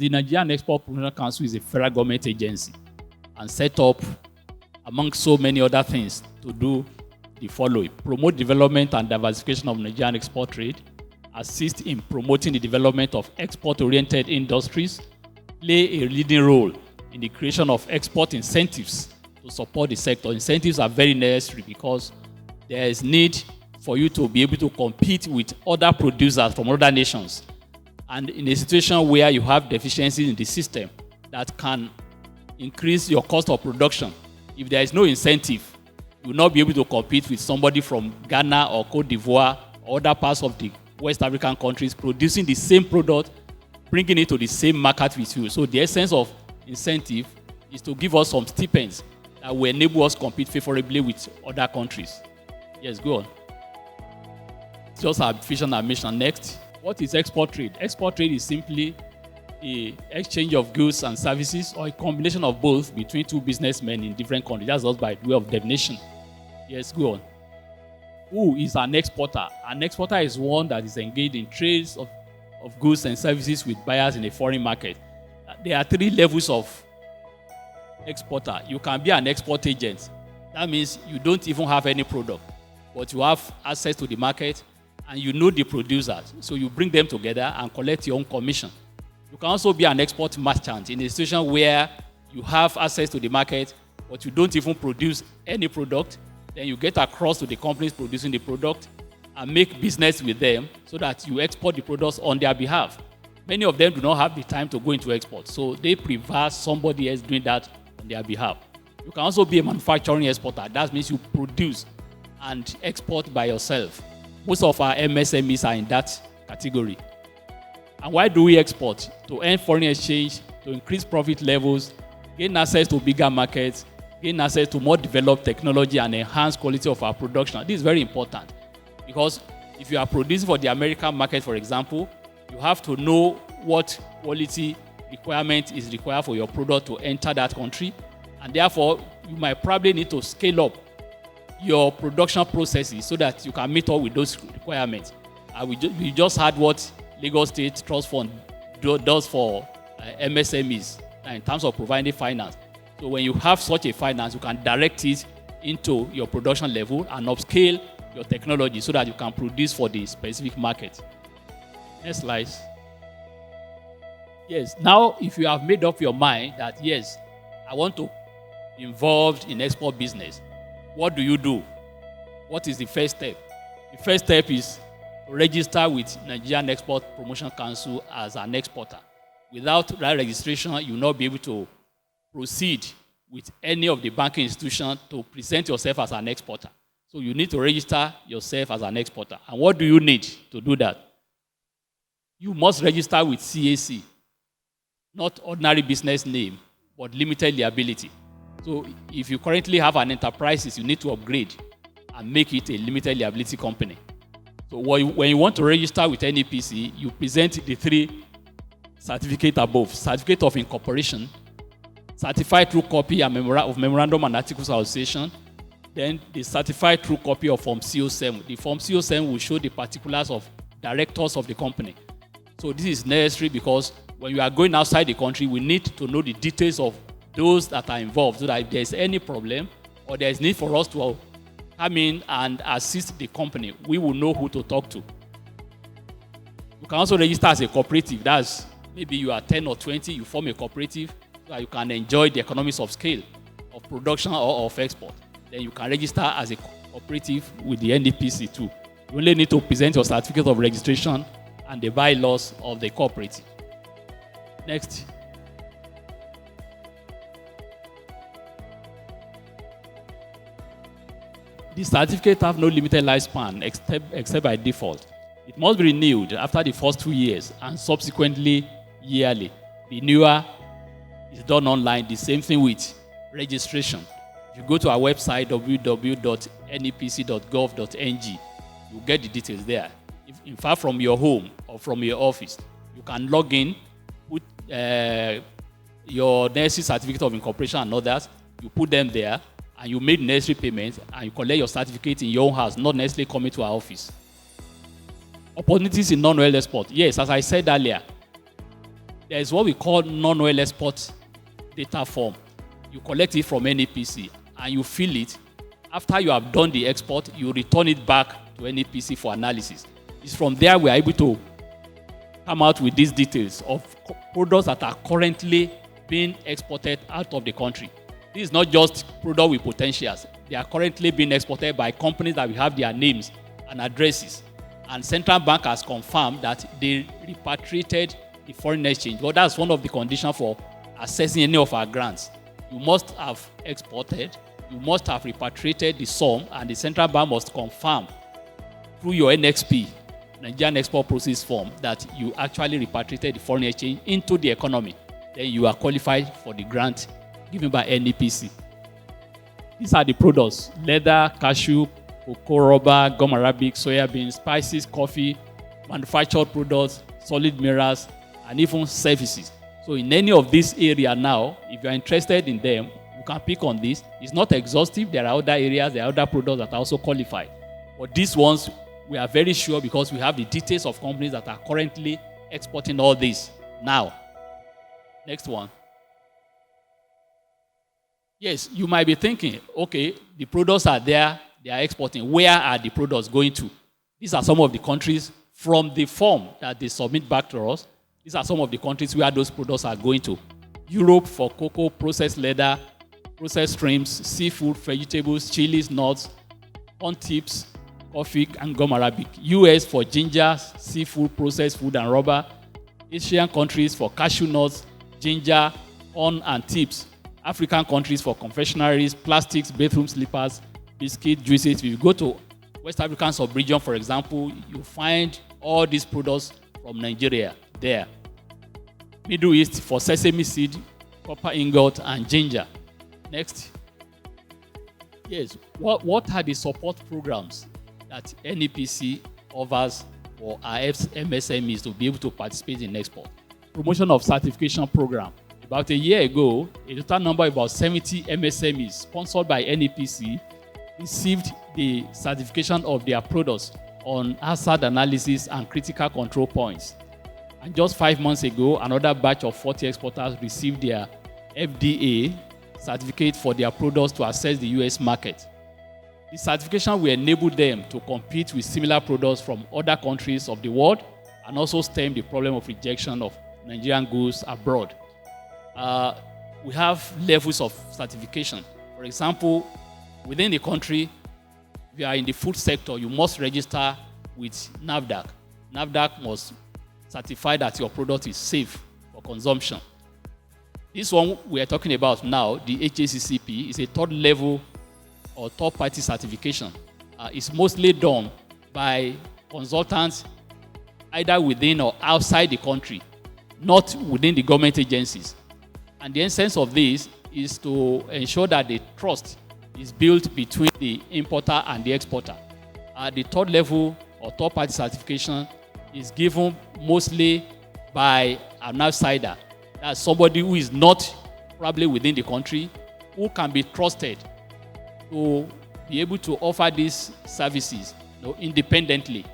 the Nigerian Export Promotion Council is a federal government agency and set up, among so many other things, to do the following: promote development and diversification of Nigerian export trade, assist in promoting the development of export-oriented industries, play a leading role in the creation of export incentives to support the sector. Incentives are very necessary because there is need for you to be able to compete with other producers from other nations. And in a situation where you have deficiencies in the system that can increase your cost of production, if there is no incentive, you will not be able to compete with somebody from Ghana or Cote d'Ivoire or other parts of the West African countries producing the same product, bringing it to the same market with you. So the essence of incentive is to give us some stipends that will enable us to compete favorably with other countries. Yes, go on. Just our vision and mission. Next, what is export trade? Export trade is simply the exchange of goods and services, or a combination of both, between two businessmen in different countries. That's just by way of definition. Yes, go on. Who is an exporter? An exporter is one that is engaged in trades of goods and services with buyers in a foreign market. There are three levels of exporter. You can be an export agent. That means you don't even have any product, but you have access to the market and you know the producers. So you bring them together and collect your own commission. You can also be an export merchant in a situation where you have access to the market, but you don't even produce any product. Then you get across to the companies producing the product and make business with them so that you export the products on their behalf. Many of them do not have the time to go into export, so they prefer somebody else doing that on their behalf. You can also be a manufacturing exporter. That means you produce and export by yourself. Most of our MSMEs are in that category. And why do we export? To earn foreign exchange, to increase profit levels, gain access to bigger markets, gain access to more developed technology, and enhance quality of our production. This is very important because if you are producing for the American market, for example, you have to know what quality requirement is required for your product to enter that country, and therefore you might probably need to scale up your production processes so that you can meet up with those requirements. We just had what Lagos State Trust Fund does for MSMEs in terms of providing finance. So when you have such a finance, you can direct it into your production level and upscale your technology so that you can produce for the specific market. Next slide. Yes, now if you have made up your mind that yes, I want to be involved in export business, what do you do? What is the first step? The first step is to register with Nigerian Export Promotion Council as an exporter. Without that registration, you will not be able to proceed with any of the banking institutions to present yourself as an exporter. So you need to register yourself as an exporter. And what do you need to do that? You must register with CAC, not ordinary business name, but limited liability. So if you currently have an enterprise, you need to upgrade and make it a limited liability company. So when you want to register with NEPC, you present the three certificates above: certificate of incorporation, certified true copy and of memorandum and articles of association, then the certified true copy of Form CO7. The Form CO7 will show the particulars of directors of the company. So this is necessary because when you are going outside the country, we need to know the details of those that are involved so that if there is any problem or there is need for us to come in and assist the company, we will know who to talk to. You can also register as a cooperative. That's maybe you are 10 or 20, you form a cooperative so that you can enjoy the economies of scale of production or of export. Then you can register as a cooperative with the NDPC too. You only need to present your certificate of registration and the bylaws of the cooperative. Next. The certificate have no limited lifespan except by default. It must be renewed after the first 2 years and subsequently yearly. Renewal is done online. The same thing with registration. If you go to our website, www.nepc.gov.ng, you'll get the details there. In fact, from your home or from your office, you can log in, put your necessary certificate of incorporation and others, you put them there, and you make necessary payments, and you collect your certificate in your own house, not necessarily coming to our office. Opportunities in non-oil export. Yes, as I said earlier, there is what we call non-oil export data form. You collect it from NEPC and you fill it. After you have done the export, you return it back to NEPC for analysis. It's from there we are able to come out with these details of products that are currently being exported out of the country. This is not just product with potentials. They are currently being exported by companies that we have their names and addresses. And central bank has confirmed that they repatriated the foreign exchange. Well, that's one of the conditions for accessing any of our grants. You must have exported, you must have repatriated the sum, and the central bank must confirm through your NXP, Nigerian Export Process Form, that you actually repatriated the foreign exchange into the economy. Then you are qualified for the grant given by NEPC. These are the products: leather, cashew, cocoa, rubber, gum arabic, soya beans, spices, coffee, manufactured products, solid minerals, and even services. So in any of these areas now, if you are interested in them, you can pick on this. It's not exhaustive. There are other areas, there are other products that are also qualified. But these ones, we are very sure because we have the details of companies that are currently exporting all this now. Next one. Yes, you might be thinking, okay, the products are there, they are exporting. Where are the products going to? These are some of the countries from the form that they submit back to us. These are some of the countries where those products are going to. Europe for cocoa, processed leather, processed shrimps, seafood, vegetables, chilies, nuts, corn tips, coffee, and gum arabic. US for ginger, seafood, processed food, and rubber. Asian countries for cashew nuts, ginger, corn, and tips. African countries for confectionaries, plastics, bathroom slippers, biscuit, juices. If you go to West African sub-region, for example, you find all these products from Nigeria there. Middle East for sesame seed, copper ingot, and ginger. Next. Yes, what are the support programs that NEPC offers for our MSMEs to be able to participate in export? Promotion of certification program. About a year ago, a total number of about 70 MSMEs sponsored by NEPC received the certification of their products on hazard analysis and critical control points. And just 5 months ago, another batch of 40 exporters received their FDA certificate for their products to access the US market. The certification will enable them to compete with similar products from other countries of the world and also stem the problem of rejection of Nigerian goods abroad. We have levels of certification. For example, within the country, if you are in the food sector, you must register with NAFDAC. NAFDAC must certify that your product is safe for consumption. This one we are talking about now, the HACCP, is a third level or third party certification. It's mostly done by consultants either within or outside the country, not within the government agencies. And the essence of this is to ensure that the trust is built between the importer and the exporter. The third level or third party certification is given mostly by an outsider. That's somebody who is not probably within the country, who can be trusted to be able to offer these services, independently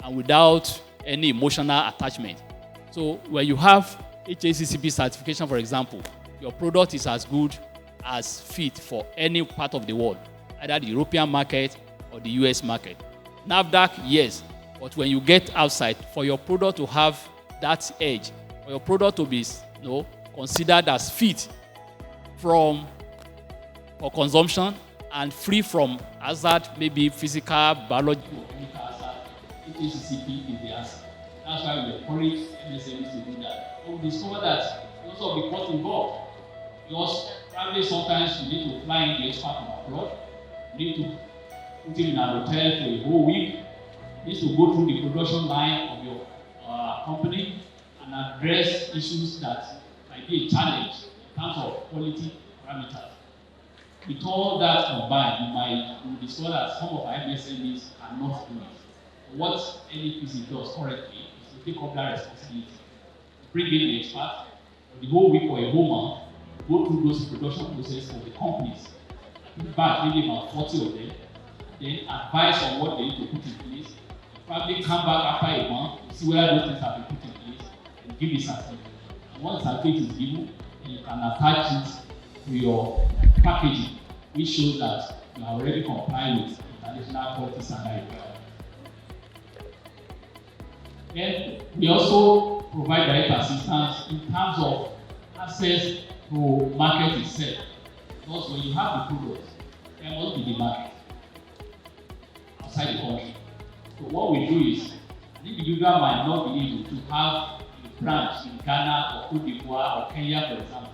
and without any emotional attachment. So when you have HACCP certification, for example, your product is as good as fit for any part of the world, either the European market or the US market. NAFDAC, yes, but when you get outside, for your product to have that edge, for your product to be considered as fit for consumption and free from hazard, maybe physical, biological, chemical hazard, HACCP is the answer. That's why we encourage MSMEs to do that. So we discover that most of the costs involved, because probably sometimes you need to fly in the expert from abroad, you need to put him in a hotel for a whole week, you need to go through the production line of your company and address issues that might be a challenge in terms of quality parameters. With all that combined, you will discover that some of our MSMEs are not doing it. What NEPC does currently is to take up that responsibility, bring in the expert for the whole week or a whole month, go through those production processes for the companies, back maybe about 40 of them, then advise on what they need to put in place, probably come back after a month to see whether those things have been put in place, and give the certificate. Once certificate is given, you can attach it to your packaging, which shows that you are already complying with international quality standard requirements. Then we also provide direct assistance in terms of access to market itself. Because when you have the product, there must be the market outside the country. So what we do is, the individual might not be able to have a branch in Ghana or Cote d'Ivoire or Kenya, for example.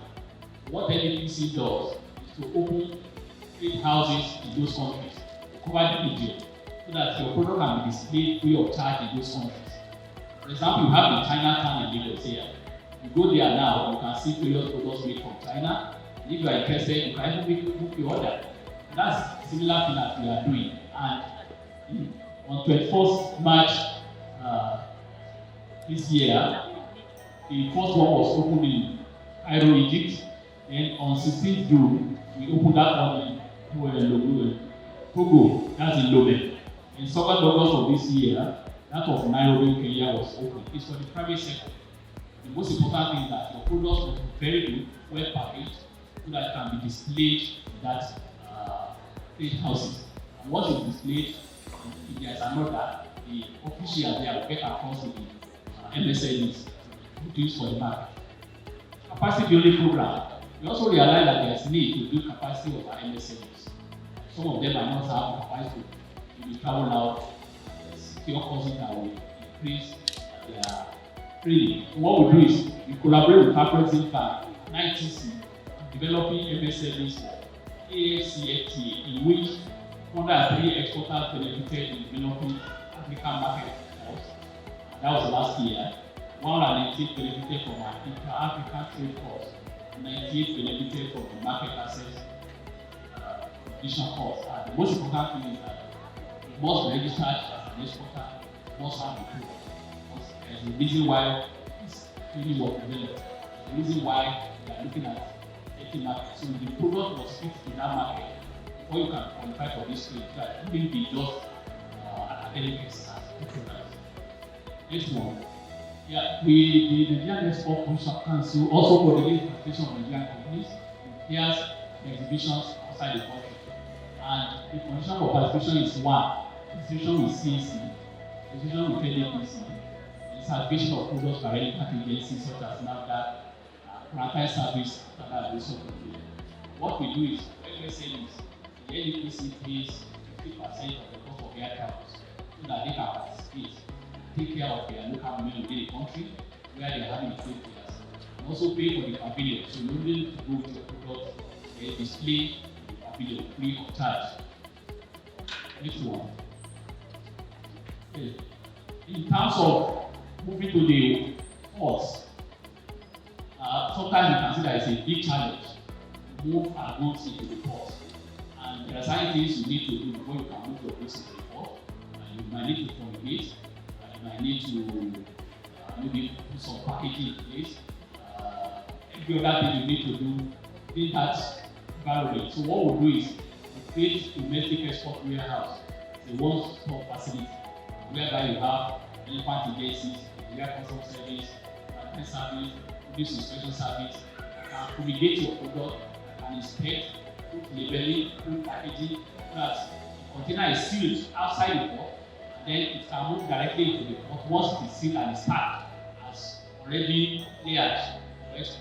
What NEPC does is to open trade houses in those countries to cover the region so that your product can be displayed free of charge in those countries. For example, you have the Chinatown in Lagos here. You go there now, you can see various products made from China. And if you are interested, you can even book your order. And that's similar thing that we are doing. And on 21st March this year, the first one was opened in Cairo, Egypt. Then on 16th June, we opened that one in Togo, that's in Lome. In 2nd August of this year, that of Nairobi, Kenya was opened. It's for the private sector. The most important thing is that your products must be very good, well packaged, so that it can be displayed in that trade houses. And once it's displayed, if there is another, the official there will get across to the MSMEs produced for the market. Capacity building program. We also realize that there is need to build capacity of our MSMEs. Some of them might not have capacity to travel out, secure courses that will increase their training. What we do is we collaborate with Corporate Bank, ITC, developing MSMEs like AFCFTA, in which 103 exporters benefited in developing African market. That was last year. 118 benefited from our intra-African trade course. 98 benefited from the market access competition course. And the most important thing is that you must be registered as an exporter, you must have the product. There's a reason why this really was developed. The reason why we are looking at taking market. So the product must fit in that market before you can qualify for this trade. That wouldn't be just academic exercise. Next one. Yeah, the Nigerian Export Promotion Council also coordinates the participation of Nigerian companies in fairs and exhibitions outside the country. And the condition for participation is one, registration with CAC, registration with NEPC, the certification of products by relevant agencies such as NAFDAC, quarantine service, and that also complete. What we do is, when we say this, the NEPC pays 50% of the cost of their travels so that they can participate, take care of their local community within the country where they are having trade fairs. And also pay for the pavilion, so you don't need to go to the product, they display the pavilion free of charge. Next one. Okay. In terms of moving to the ports, sometimes you can see that it's a big challenge to move our goods into the port. And there are certain things you need to do before you can move your goods into the port. And you might need to fumigate, you might need to maybe put some packaging in place. Every other thing you need to do in that environment. So what we'll do is we create a domestic export warehouse, a one-stop facility, whereby you have relevant agencies, Nigerian Customs Service, Maritime Service, Produce Inspection Service, can fumigate your product, can inspect, put labeling, put packaging, so that the container is sealed outside the port, and then it can move directly into the port once it is sealed and is packed as already layered. It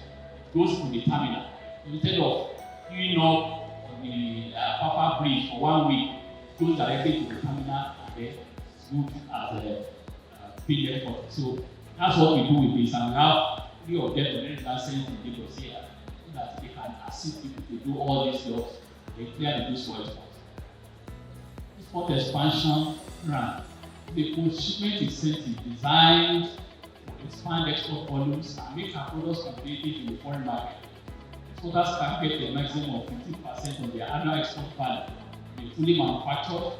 goes to the terminal. So instead of queuing up on the Papa Bridge for 1 week, it goes directly to the terminal and then it's moved as a period for. So that's what we do with this, and we have 3 of them already licensed in Lagos here, so that they can assist people to do all these jobs. They clear the goods for export. Export expansion grant. The post-shipment incentive designed to expand export volumes and make our products competitive in the foreign market. Exporters can get a maximum of 15% of their annual export value in fully manufactured,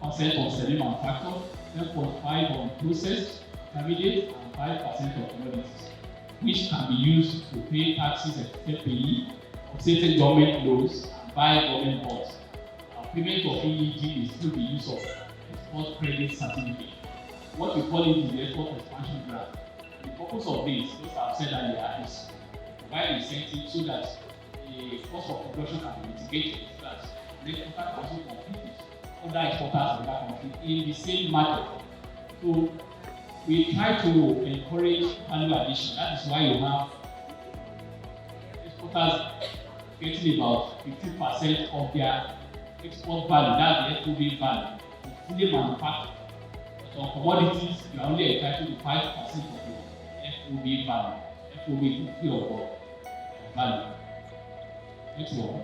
10% on semi-manufactured, 10.5% on processed, intermediate, and 5% of commodities, which can be used to pay taxes and FPE, offsetting government loans, and buy government bonds. Payment of EEG is through the use of export credit certificate. What we call it is the export expansion grant. the purpose of this, as I've said earlier, is to provide incentives so that the cost of production can be mitigated, so that the exporter can also compete with other exporters in that country in the same market. So we try to encourage value addition. That is why you have exporters getting about 50% of their export value, that's the FOB value, to fully manufacture. But on commodities, you are only entitled to 5% of your FOB value, FOB pure value. Next one.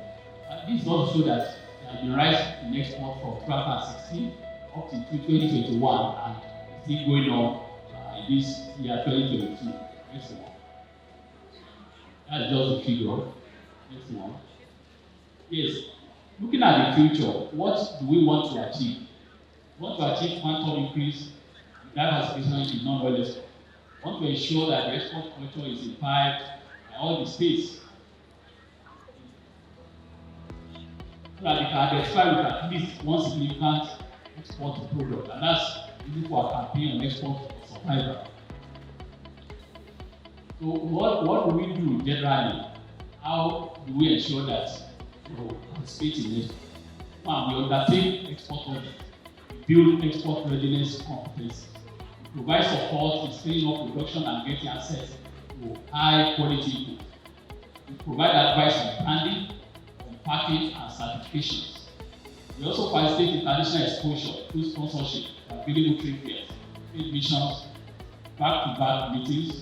And this also show that there has been a rise in export from 2016 up to 2021 and still going on in this year 2022. Next one. That's just the figure. Next one. Yes. Looking at the future, what do we want to achieve? We want to achieve quantum increase in diversification in non-oil export. We want to ensure that the export culture is imbibed by all the states, so that they can identify with at least one significant export product, and that's easy for our campaign on export survival. So what do we do generally? How do we ensure that participate in it? One, we undertake export audit, we build export readiness competencies, we provide support in scaling up production and getting access to high quality input. We provide advice on branding, on packaging and certifications. We also facilitate international exposure through sponsorship, available trade fairs, trade missions, back-to-back meetings,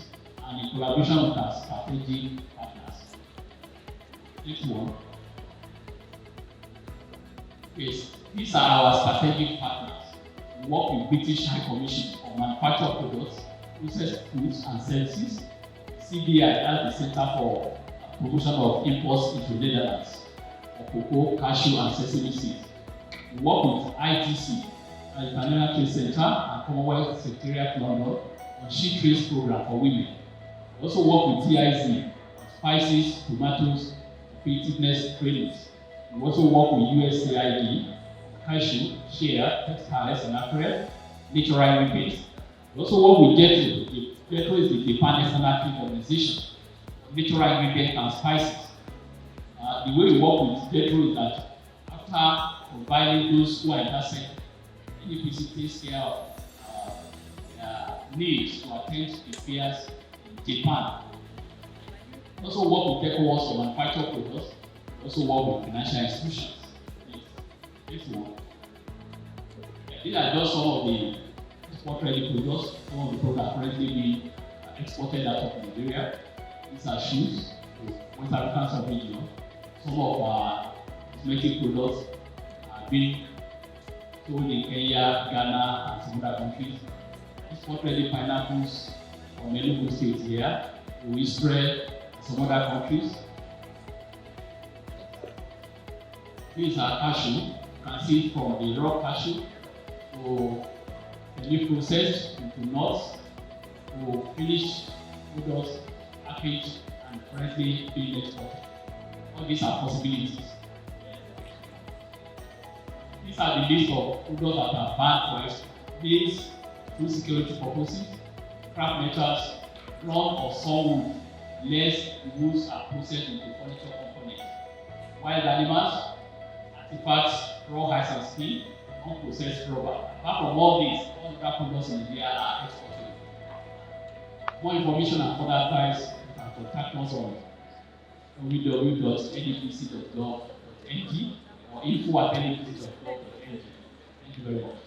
and in collaboration with our strategic partners. Next one. Yes, these are our strategic partners. We work with British High Commission on manufactured products, processed foods and services, CBI, that's the Center for Promotion of Imports into Netherlands, for cocoa, cashew, and sesame seeds. We work with ITC, the International Trade Center, and Commonwealth Secretariat London on She Trades Program for women. We also work with TIZ on spices, tomatoes, competitiveness trainings. We also work with USAID, cashew, shea, textiles and apparel, natural ingredients. We also work with JETRO. JETRO is the Japan National Trade Organization, natural ingredients and spices. The way we work with JETRO is that after providing those who are interested, NEPC takes care of their needs to attend the fairs in Japan. We also work with ECOWAS for manufactured products. We also work with financial institutions. Next one. These are just some of the export-ready products, some of the products currently being exported out of Nigeria. These are shoes to West African sub-region. Some of our cosmetic products are being sold in Kenya, Ghana, and some other countries. Export-ready pineapples from Enugu State here to Israel and some other countries. These are cashew. You can see from the raw cashew to the processed into nuts to finished products, packaged, and currently being exported. All these are possibilities. These are the list of products that are banned for export. These, food security purposes, scrap metals, blood or saw wood, less woods are processed into furniture components. Wild animals, artifacts, raw hides and skin, unprocessed rubber. Apart from all these, all other products in Nigeria are exported. More information and further advice, you can contact us on www.nedpc.gov.ng or info@nedpc.gov.ng. Thank you very much.